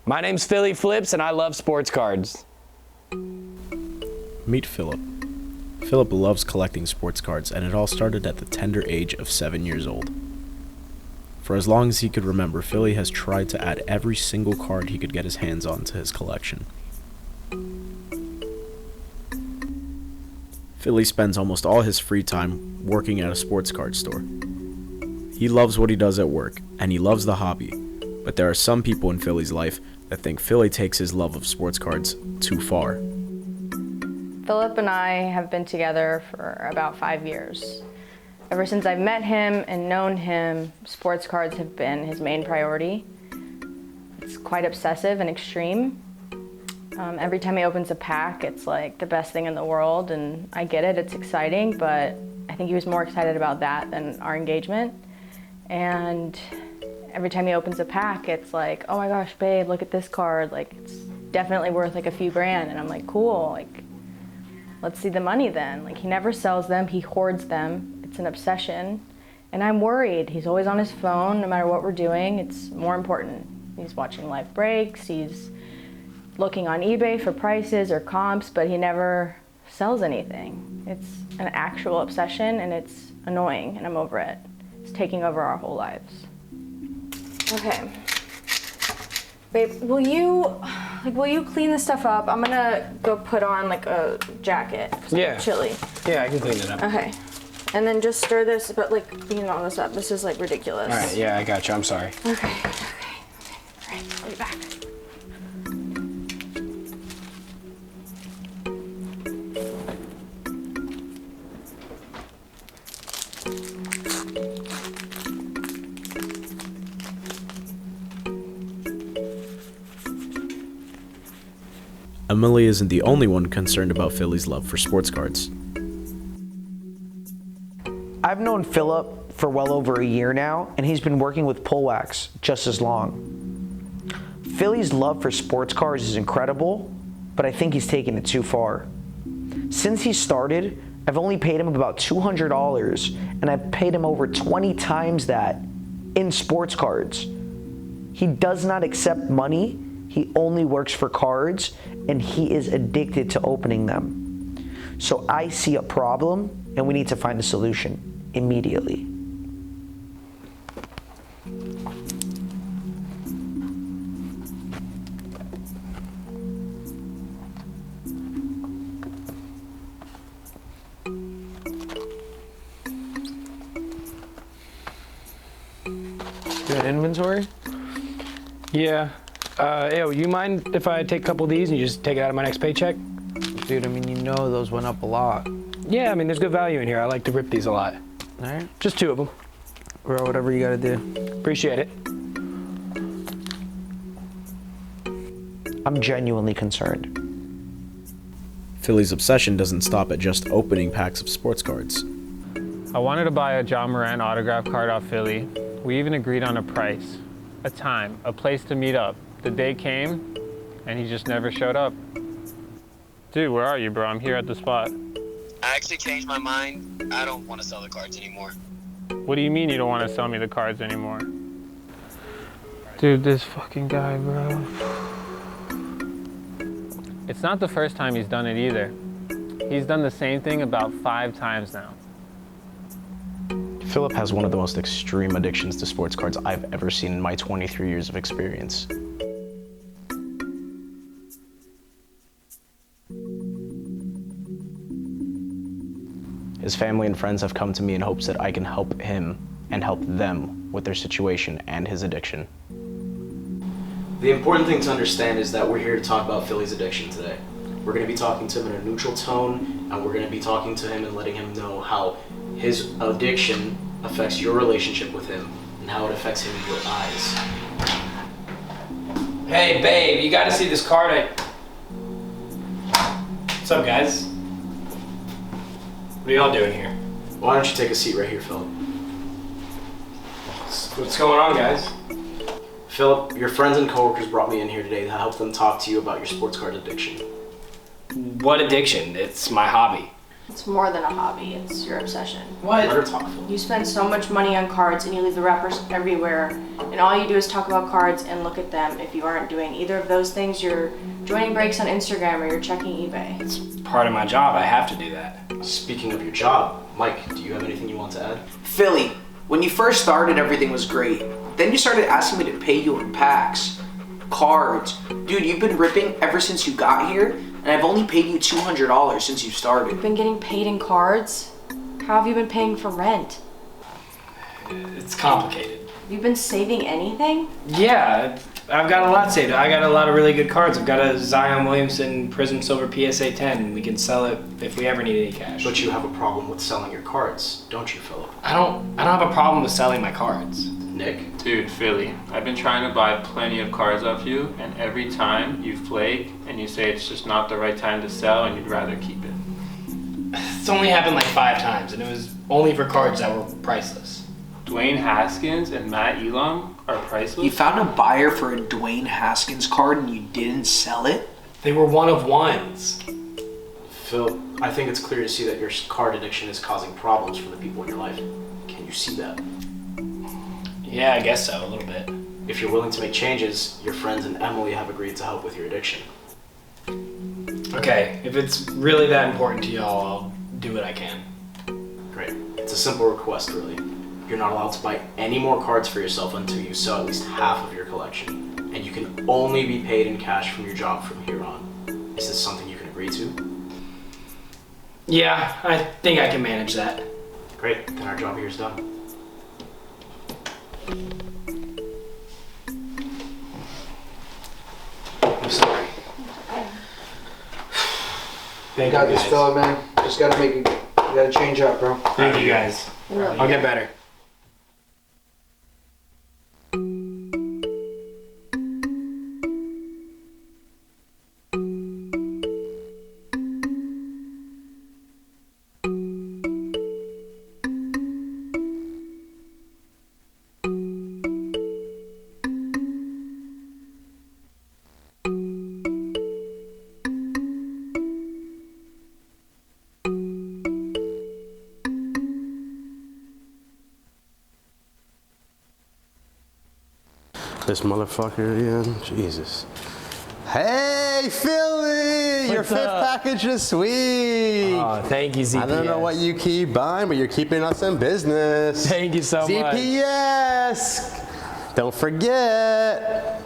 My name's Philly Flips, and I love sports cards. Meet Philip. Philip loves collecting sports cards, and it all started at the tender age of 7 years old. For as long as he could remember, Philly has tried to add every single card he could get his hands on to his collection. Philly spends almost all his free time working at a sports card store. He loves what he does at work, and he loves the hobby, but there are some people in Philly's life that think Philly takes his love of sports cards too far. Philip and I have been together for about 5 years. Ever since I've met him and known him, sports cards have been his main priority. It's quite obsessive and extreme. Every time he opens a pack, it's like the best thing in the world, and I get it, it's exciting, but I think he was more excited about that than our engagement. And every time he opens a pack, it's like, oh my gosh, babe, look at this card. Like, it's definitely worth like a few grand. And I'm like, cool, like, let's see the money then. Like, he never sells them, he hoards them. It's an obsession. And I'm worried. He's always on his phone, no matter what we're doing. It's more important. He's watching live breaks, he's looking on eBay for prices or comps, but he never sells anything. It's an actual obsession, and it's annoying, and I'm over it. It's taking over our whole lives. Okay. Babe, will you clean this stuff up? I'm gonna go put on like a jacket. 'Cause I'm chilly. Yeah, I can clean it up. Okay. And then just stir this, but like clean all this up. This is like ridiculous. All right, yeah, I got you. I'm sorry. Okay. All right, I'll be back. Emily isn't the only one concerned about Philly's love for sports cards. I've known Philip for well over a year now, and he's been working with Pullwax just as long. Philly's love for sports cards is incredible, but I think he's taken it too far. Since he started, I've only paid him about $200, and I've paid him over 20 times that in sports cards. He does not accept money. He only works for cards, and he is addicted to opening them. So I see a problem, and we need to find a solution immediately. You got inventory? Yeah. Yo, you mind if I take a couple of these and you just take it out of my next paycheck? Dude, I mean, you know those went up a lot. Yeah, I mean, there's good value in here. I like to rip these a lot. All right. Just 2 of them. Bro, whatever you gotta do. Appreciate it. I'm genuinely concerned. Philly's obsession doesn't stop at just opening packs of sports cards. I wanted to buy a John Moran autograph card off Philly. We even agreed on a price, a time, a place to meet up. The day came, and he just never showed up. Dude, where are you, bro? I'm here at the spot. I actually changed my mind. I don't want to sell the cards anymore. What do you mean you don't want to sell me the cards anymore? Dude, this fucking guy, bro. It's not the first time he's done it either. He's done the same thing about 5 times now. Philip has one of the most extreme addictions to sports cards I've ever seen in my 23 years of experience. His family and friends have come to me in hopes that I can help him and help them with their situation and his addiction. The important thing to understand is that we're here to talk about Philly's addiction today. We're going to be talking to him in a neutral tone, and we're going to be talking to him and letting him know how his addiction affects your relationship with him and how it affects him in your eyes. Hey, babe, you gotta see this card What's up, guys? What are y'all doing here? Why don't you take a seat right here, Philip? What's going on, guys? Philip, your friends and coworkers brought me in here today to help them talk to you about your sports card addiction. What addiction? It's my hobby. It's more than a hobby, it's your obsession. Let her talk, Philly. You spend so much money on cards and you leave the wrappers everywhere, and all you do is talk about cards and look at them. If you aren't doing either of those things, you're joining breaks on Instagram or you're checking eBay. It's part of my job. I have to do that. Speaking of your job, Mike, do you have anything you want to add? Philly, when you first started, everything was great. Then you started asking me to pay you in packs, cards. Dude, you've been ripping ever since you got here, and I've only paid you $200 since you started. You've been getting paid in cards? How have you been paying for rent? It's complicated. Have you been saving anything? Yeah, I've got a lot saved. I got a lot of really good cards. I've got a Zion Williamson Prism Silver PSA 10. We can sell it if we ever need any cash. But you have a problem with selling your cards, don't you, Philip? I don't have a problem with selling my cards. Nick? Dude, Philly, I've been trying to buy plenty of cards off you, and every time you flake and you say it's just not the right time to sell and you'd rather keep it. It's only happened like 5 times, and it was only for cards that were priceless. Dwayne Haskins and Matt Elam are priceless? You found a buyer for a Dwayne Haskins card and you didn't sell it? They were one of ones. Phil, I think it's clear to see that your card addiction is causing problems for the people in your life. Can you see that? Yeah, I guess so, a little bit. If you're willing to make changes, your friends and Emily have agreed to help with your addiction. Okay, if it's really that important to y'all, I'll do what I can. Great. It's a simple request, really. You're not allowed to buy any more cards for yourself until you sell at least half of your collection. And you can only be paid in cash from your job from here on. Is this something you can agree to? Yeah, I think I can manage that. Great, then our job here is done. I'm sorry. Thank Got you this, guys. Philip, man. Just gotta make it. You gotta change up, bro. Thank you guys. I'll get better. This motherfucker again. Jesus. Hey, Philly! Your fifth package this week. Oh, thank you, ZPS. I don't know what you keep buying, but you're keeping us in business. Thank you so much. ZPS! Don't forget.